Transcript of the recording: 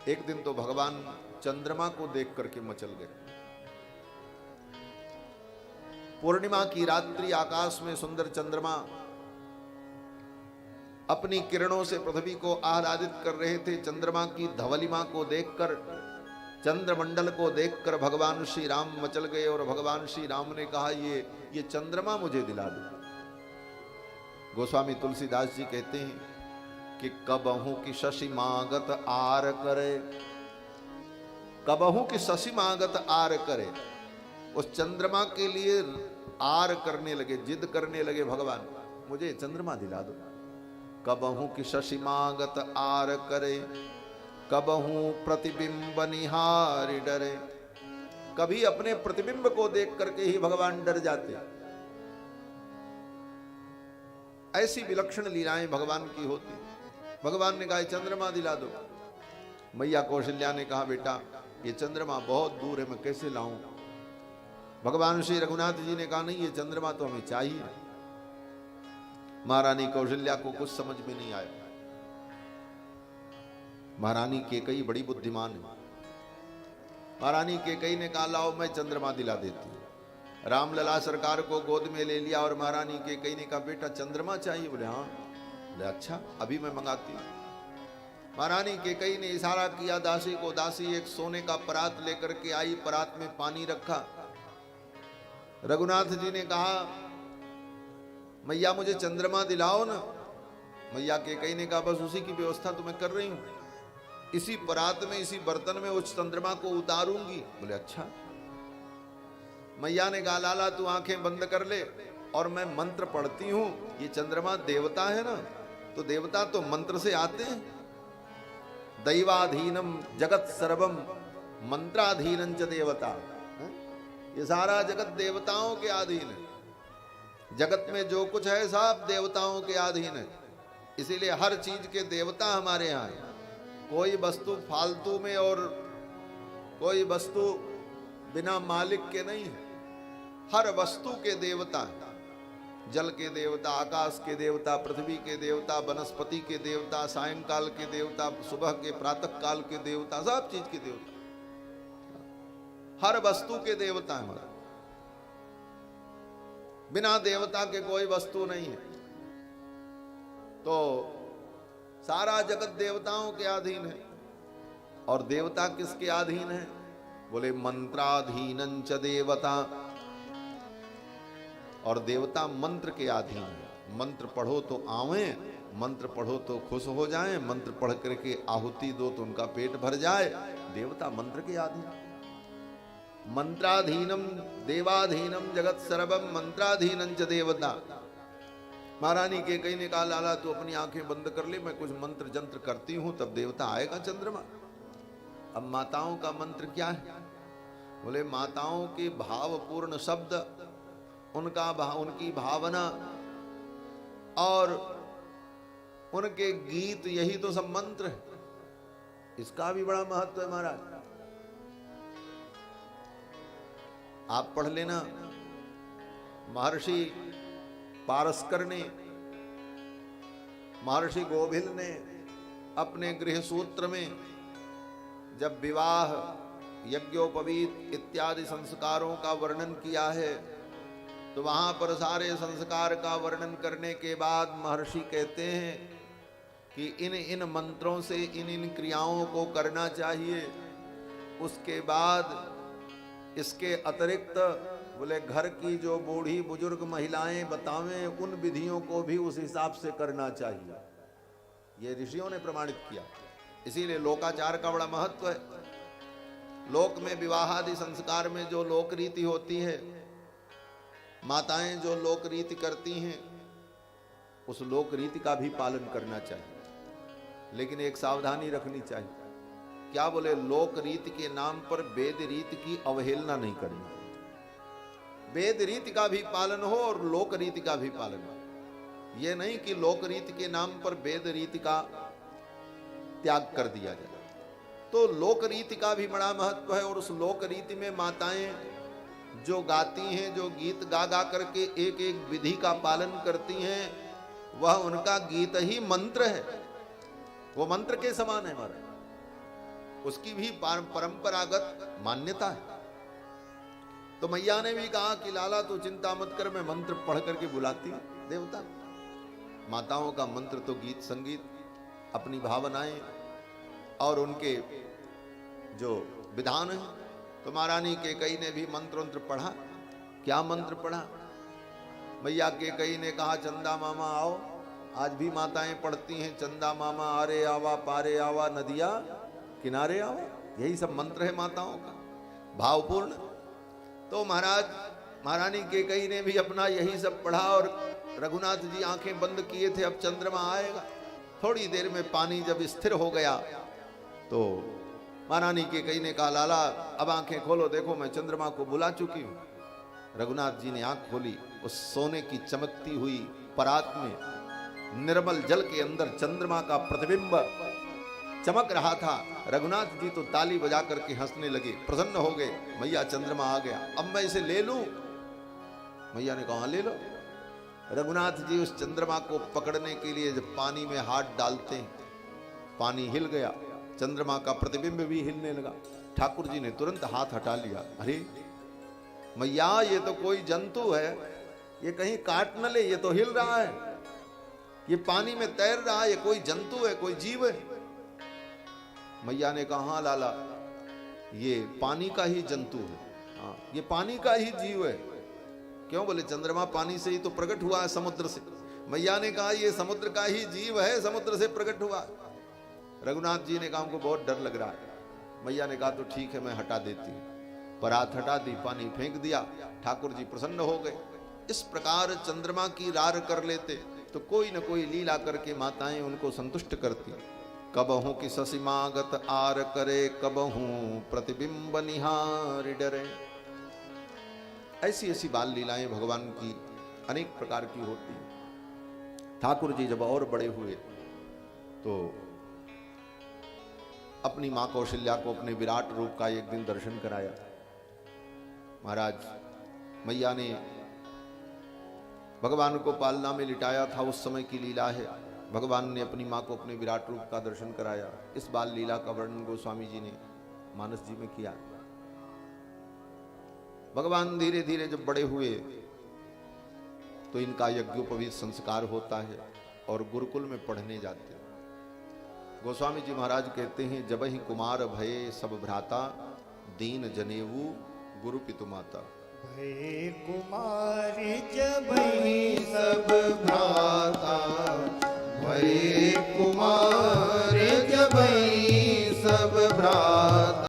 एक दिन तो भगवान चंद्रमा को देख करके मचल गए। पूर्णिमा की रात्रि आकाश में सुंदर चंद्रमा अपनी किरणों से पृथ्वी को आह्लादित कर रहे थे। चंद्रमा की धवलिमा को देखकर, चंद्रमंडल को देखकर भगवान श्री राम मचल गए और भगवान श्री राम ने कहा ये चंद्रमा मुझे दिला दो। गोस्वामी तुलसीदास जी कहते हैं कि कबहू की शशि मागत आर करे, कबहू की शशि मागत आर करे। उस चंद्रमा के लिए आर करने लगे, जिद करने लगे, भगवान मुझे चंद्रमा दिला दो। कबहू की शशि मागत आर करे, कबहू प्रतिबिंब निहारी डरे। कभी अपने प्रतिबिंब को देख करके ही भगवान डर जाते। ऐसी विलक्षण लीलाएं भगवान की होती। भगवान ने कहा चंद्रमा दिला दो। मैया कौशल्या ने कहा बेटा ये चंद्रमा बहुत दूर है, मैं कैसे लाऊं। भगवान श्री रघुनाथ जी ने कहा नहीं ये चंद्रमा तो हमें चाहिए। महारानी कौशल्या को कुछ समझ में नहीं आया। महारानी कैकेयी बड़ी बुद्धिमान है। महारानी कैकेयी ने कहा लाओ मैं चंद्रमा दिला देती हूँ। रामलला सरकार को गोद में ले लिया और महारानी कैकेयी ने कहा बेटा चंद्रमा चाहिए। बोले हाँ। बोले अच्छा अभी मैं मंगाती हूँ। महारानी कैकेयी ने इशारा किया दासी को। दासी एक सोने का परात लेकर के आई। परात में पानी रखा। रघुनाथ जी ने कहा मैया मुझे चंद्रमा दिलाओ ना। मैया कैकेयी ने कहा बस उसी की व्यवस्था तो मैं कर रही हूं। इसी परात में, इसी बर्तन में उस चंद्रमा को उतारूंगी। बोले अच्छा। मैया ने कहा लाला तू आंखें बंद कर ले और मैं मंत्र पढ़ती हूं। ये चंद्रमा देवता है ना, तो देवता तो मंत्र से आते हैं। दैवाधीनम जगत सर्वम मंत्राधीनं च देवता। ये सारा जगत देवताओं के अधीन है। जगत में जो कुछ है सब देवताओं के अधीन है। इसीलिए हर चीज के देवता हमारे यहाँ है। कोई वस्तु फालतू में और कोई वस्तु बिना मालिक के नहीं है। हर वस्तु के देवता है। जल के देवता, आकाश के देवता, पृथ्वी के देवता, वनस्पति के देवता, सायंकाल के देवता, सुबह के प्रातः काल के देवता, सब चीज के देवता। हर वस्तु के देवता है हमारा। बिना देवता के कोई वस्तु नहीं है। तो सारा जगत देवताओं के अधीन है। और देवता किसके अधीन है? बोले मंत्राधीनं च देवता। और देवता मंत्र के अधीन है। मंत्र पढ़ो तो आवे, मंत्र पढ़ो तो खुश हो जाएं, मंत्र पढ़ करके आहुति दो तो उनका पेट भर जाए। देवता मंत्र के अधीन। मंत्राधीनम देवाधीनम जगत सर्वम मंत्राधीनं च देवता। महारानी कैकेयी ने कहा लाला तू अपनी आंखें बंद कर ले, मैं कुछ मंत्र जंत्र करती हूं तब देवता आएगा चंद्रमा। अब माताओं का मंत्र क्या है? बोले माताओं के भावपूर्ण शब्द, उनकी भावना और उनके गीत, यही तो सब मंत्र है। इसका भी बड़ा महत्व है महाराज। आप पढ़ लेना। महर्षि पारस्कर ने, महर्षि गोभिल ने अपने गृह सूत्र में जब विवाह, यज्ञोपवीत इत्यादि संस्कारों का वर्णन किया है तो वहां पर सारे संस्कार का वर्णन करने के बाद महर्षि कहते हैं कि इन इन मंत्रों से इन इन क्रियाओं को करना चाहिए। उसके बाद इसके अतिरिक्त बोले घर की जो बूढ़ी बुजुर्ग महिलाएं बतावें उन विधियों को भी उस हिसाब से करना चाहिए। ये ऋषियों ने प्रमाणित किया। इसीलिए लोकाचार का बड़ा महत्व है। लोक में विवाह आदि संस्कार में जो लोक रीति होती है, माताएं जो लोक रीति करती हैं, उस लोक रीति का भी पालन करना चाहिए। लेकिन एक सावधानी रखनी चाहिए। क्या बोले? लोक रीति के नाम पर वेद रीति की अवहेलना नहीं करनी। वेद रीति का भी पालन हो और लोक रीति का भी पालन हो। यह नहीं कि लोक रीति के नाम पर वेद रीति का त्याग कर दिया जाए। तो लोक रीति का भी बड़ा महत्व है। और उस लोक रीति में माताएं जो गाती हैं, जो गीत गा गा करके एक एक विधि का पालन करती हैं, वह उनका गीत ही मंत्र है। वो मंत्र के समान है हमारा। उसकी भी परंपरागत मान्यता है। तो मैया ने भी कहा कि लाला तो चिंता मत कर, मैं मंत्र पढ़ करके बुलाती हूं देवता। माताओं का मंत्र तो गीत संगीत, अपनी भावनाएं और उनके जो विधान है। तो महारानी केकई ने भी मंत्र पढ़ा। क्या मंत्र पढ़ा? मैया केकई ने कहा, चंदा मामा आओ। आज भी माताएं पढ़ती हैं, चंदा मामा आरे आवा पारे आवा नदिया किनारे आवा। यही सब मंत्र है माताओं का, भावपूर्ण। तो महारानी केकई ने भी अपना यही सब पढ़ा और रघुनाथ जी आंखें बंद किए थे, अब चंद्रमा आएगा। थोड़ी देर में पानी जब स्थिर हो गया तो महारानी केकई ने कहा, लाला अब आंखें खोलो, देखो मैं चंद्रमा को बुला चुकी हूं। रघुनाथ जी ने आंख खोली, उस सोने की चमकती हुई परात में निर्मल जल के अंदर चंद्रमा का प्रतिबिंब चमक रहा था। रघुनाथ जी तो ताली बजा करके हंसने लगे, प्रसन्न हो गए। मैया चंद्रमा आ गया, अब मैं इसे ले लूं? मैया ने कहा ले लो। रघुनाथ जी उस चंद्रमा को पकड़ने के लिए जब पानी में हाथ डालते हैं, पानी हिल गया, चंद्रमा का प्रतिबिंब भी हिलने लगा। ठाकुर जी ने तुरंत हाथ हटा लिया। अरे मैया, ये तो कोई जंतु है, ये कहीं काट न ले, ये तो हिल रहा है, ये पानी में तैर रहा है, ये कोई जंतु है, कोई जीव है। मैया ने कहा, हाँ लाला, ये पानी का ही जंतु है, हाँ ये पानी का ही जीव है। क्यों? बोले चंद्रमा पानी से ही तो प्रकट हुआ है, समुद्र से। मैया ने कहा, ये समुद्र का ही जीव है, समुद्र से प्रकट हुआ। रघुनाथ जी ने कहा, हमको बहुत डर लग रहा है। मैया ने कहा, तो ठीक है मैं हटा देती हूँ। परात हटा दी, पानी फेंक दिया। ठाकुर जी प्रसन्न हो गए। इस प्रकार चंद्रमा की रार कर लेते तो कोई न कोई लीला करके माताएं उनको संतुष्ट करती। कबहू की ससीमागत आर करे, कबहू प्रतिबिंब निहार डरे। ऐसी ऐसी बाल लीलाएं भगवान की अनेक प्रकार की होती। ठाकुर जी जब और बड़े हुए तो अपनी मां कौशल्या को अपने विराट रूप का एक दिन दर्शन कराया। महाराज, मैया ने भगवान को पालना में लिटाया था, उस समय की लीला है। भगवान ने अपनी मां को अपने विराट रूप का दर्शन कराया। इस बाल लीला का वर्णन गोस्वामी जी ने मानस जी में किया। भगवान धीरे धीरे जब बड़े हुए तो इनका यज्ञोपवीत संस्कार होता है और गुरुकुल में पढ़ने जाते हैं। गोस्वामी जी महाराज कहते हैं, जब ही कुमार भये सब भ्राता, दीन जनेऊ गुरु पितु माता। भये कुमार जब ही सब भ्राता, भये कुमार जब ही सब भ्राता।